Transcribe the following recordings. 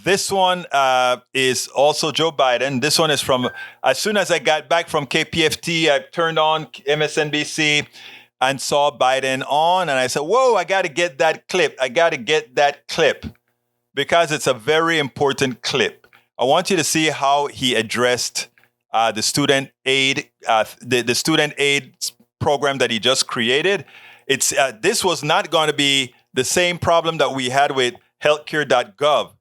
This one is also Joe Biden. This one is from as soon as I got back from KPFT, I turned on MSNBC and saw Biden on, and I said, whoa, I got to get that clip. I got to get that clip because it's a very important clip. I want you to see how he addressed the student aid, the student aid program that he just created. It's this was not going to be the same problem that we had with healthcare.gov.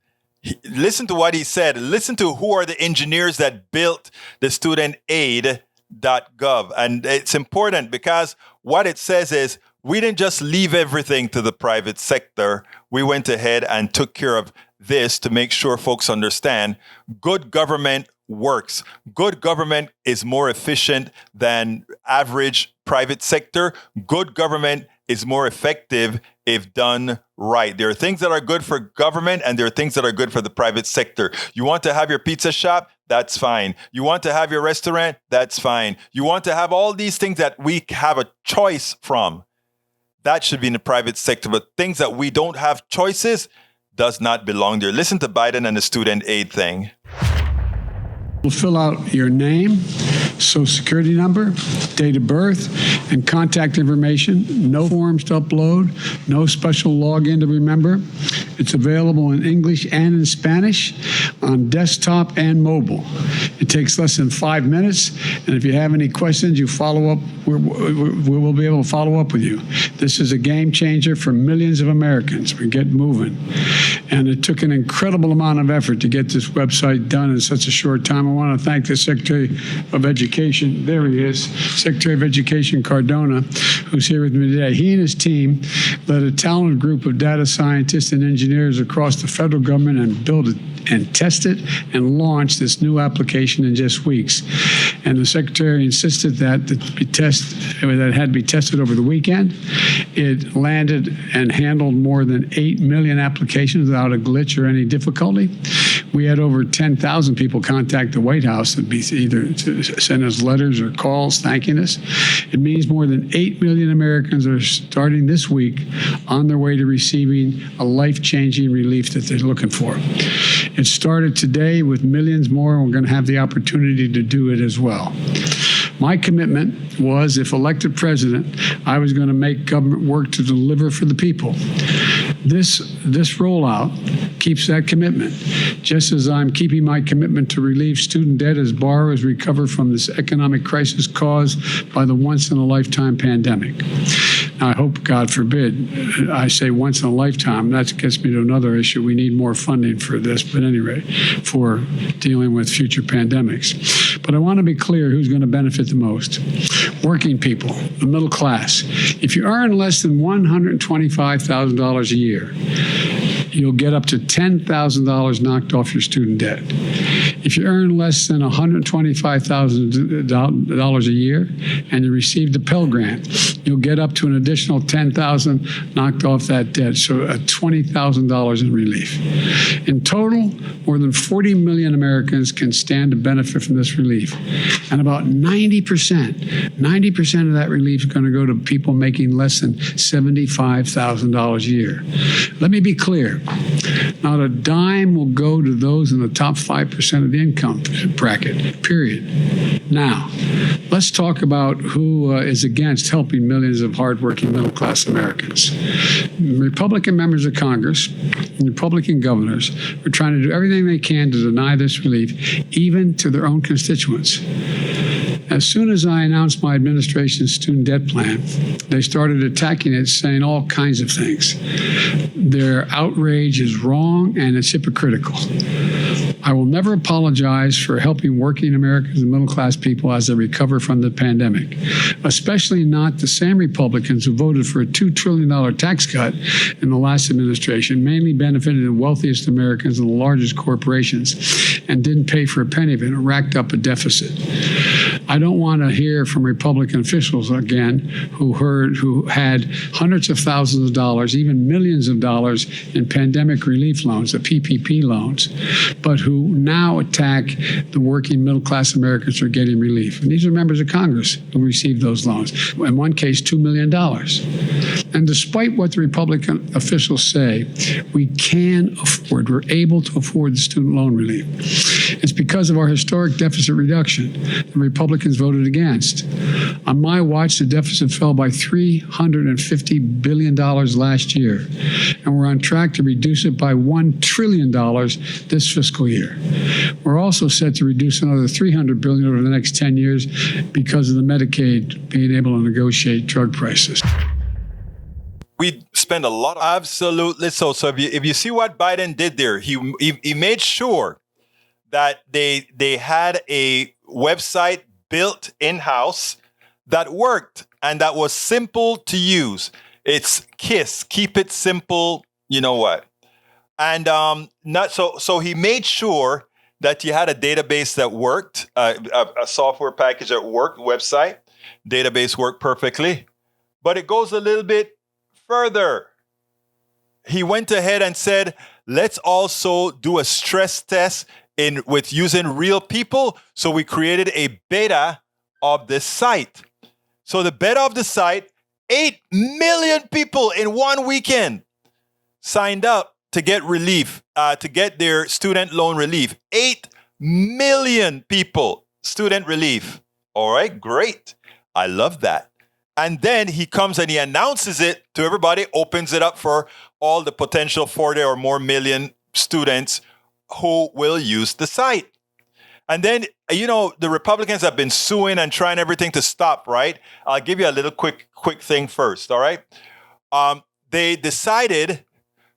Listen to what he said. Listen to who are the engineers that built the student aid.gov. And it's important because what it says is we didn't just leave everything to the private sector. We went ahead and took care of this to make sure folks understand good government works. Good government is more efficient than average private sector. Good government is more effective if done right. There are things that are good for government and there are things that are good for the private sector. You want to have your pizza shop? That's fine. You want to have your restaurant? That's fine. You want to have all these things that we have a choice from? That should be in the private sector. But things that we don't have choices does not belong there. Listen to Biden and the student aid thing. We'll fill out your name, social security number, date of birth, and contact information. No forms to upload, no special login to remember. It's available in English and in Spanish on desktop and mobile. It takes less than 5 minutes, and if you have any questions, you follow up. We will be able to follow up with you. This is a game changer for millions of Americans. We get moving. And it took an incredible amount of effort to get this website done in such a short time. I want to thank the Secretary of Education. There he is, Secretary of Education Cardona, who's here with me today. He and his team led a talented group of data scientists and engineers across the federal government and built it and tested and launched this new application in just weeks. And the Secretary insisted that it had to be tested over the weekend. It landed and handled more than 8 million applications without a glitch or any difficulty. We had over 10,000 people contact the White House to be either to send us letters or calls thanking us. It means more than 8 million Americans are starting this week on their way to receiving a life-changing relief that they're looking for. It started today with millions more, and we're going to have the opportunity to do it as well. My commitment was, if elected president, I was going to make government work to deliver for the people. This rollout keeps that commitment, just as I'm keeping my commitment to relieve student debt as borrowers recover from this economic crisis caused by the once-in-a-lifetime pandemic. Now, I hope, God forbid, I say once in a lifetime. That gets me to another issue. We need more funding for this, but anyway, for dealing with future pandemics. But I want to be clear who's going to benefit the most. Working people, the middle class. If you earn less than $125,000 a year, you'll get up to $10,000 knocked off your student debt. If you earn less than $125,000 a year and you receive the Pell Grant, you'll get up to an additional $10,000 knocked off that debt, so $20,000 in relief. In total, more than 40 million Americans can stand to benefit from this relief. And about 90% of that relief is going to go to people making less than $75,000 a year. Let me be clear. Not a dime will go to those in the top 5% of the income bracket, period. Now, let's talk about who is against helping millions of hardworking middle-class Americans. Republican members of Congress and Republican governors are trying to do everything they can to deny this relief, even to their own constituents. As soon as I announced my administration's student debt plan, they started attacking it, saying all kinds of things. Their outrage is wrong and it's hypocritical. I will never apologize for helping working Americans and middle-class people as they recover from the pandemic, especially not the same Republicans who voted for a $2 trillion tax cut in the last administration, mainly benefited the wealthiest Americans and the largest corporations, and didn't pay for a penny of it and racked up a deficit. I don't want to hear from Republican officials again who had hundreds of thousands of dollars, even millions of dollars in pandemic relief loans, the PPP loans, but who now attack the working middle-class Americans who are getting relief. And these are members of Congress who received those loans. In one case, $2 million. And despite what the Republican officials say, we can afford, we're able to afford the student loan relief. It's because of our historic deficit reduction the Republicans voted against. On my watch, the deficit fell by $350 billion last year, and we're on track to reduce it by $1 trillion this fiscal year. We're also set to reduce another $300 billion over the next 10 years because of the Medicaid being able to negotiate drug prices. We spend a lot of absolutely so. So if you see what Biden did there, he made sure that they had a website built in-house that worked and that was simple to use. It's KISS, keep it simple, you know what. And so he made sure that you had a database that worked, a software package that worked, website, database worked perfectly. But it goes a little bit further. He went ahead and said, let's also do a stress test with using real people. So we created a beta of this site. So the beta of the site, 8 million people in one weekend signed up to get relief, to get their student loan relief. 8 million people, student relief. All right, great. I love that. And then he comes and he announces it to everybody, opens it up for all the potential 40 or more million students who will use the site. And then, the Republicans have been suing and trying everything to stop, right? I'll give you a little quick thing first, all right? They decided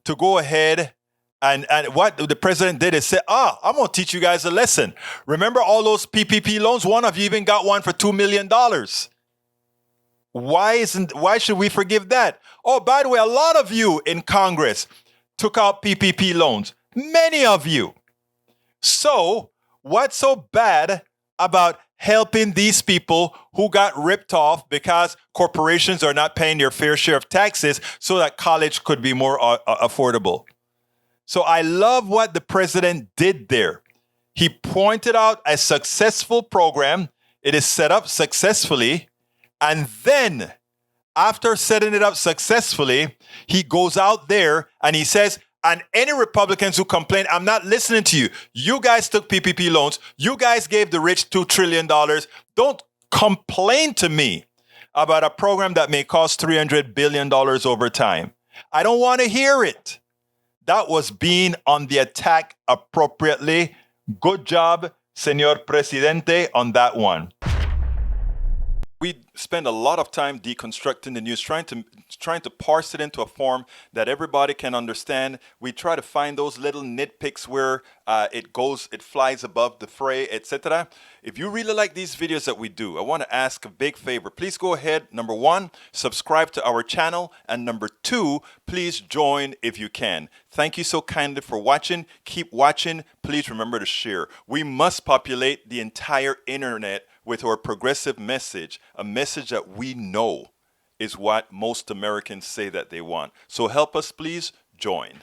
to go ahead and what the president did is say, I'm going to teach you guys a lesson. Remember all those PPP loans? One of you even got one for $2 million. Why should we forgive that? Oh, by the way, a lot of you in Congress took out PPP loans. Many of you. So what's so bad about helping these people who got ripped off because corporations are not paying their fair share of taxes so that college could be more affordable? So I love what the president did there. He pointed out a successful program. It is set up successfully. And then after setting it up successfully, he goes out there and he says, and any Republicans who complain, I'm not listening to you. You guys took PPP loans. You guys gave the rich $2 trillion. Don't complain to me about a program that may cost $300 billion over time. I don't want to hear it. That was being on the attack appropriately. Good job, Señor Presidente, on that one. We spend a lot of time deconstructing the news, trying to parse it into a form that everybody can understand. We try to find those little nitpicks where it flies above the fray, etc. If you really like these videos that we do, I want to ask a big favor. Please go ahead. Number 1, subscribe to our channel. And number 2, please join if you can. Thank you so kindly for watching. Keep watching. Please remember to share. We must populate the entire internet with our progressive message, a message that we know is what most Americans say that they want. So help us, please join.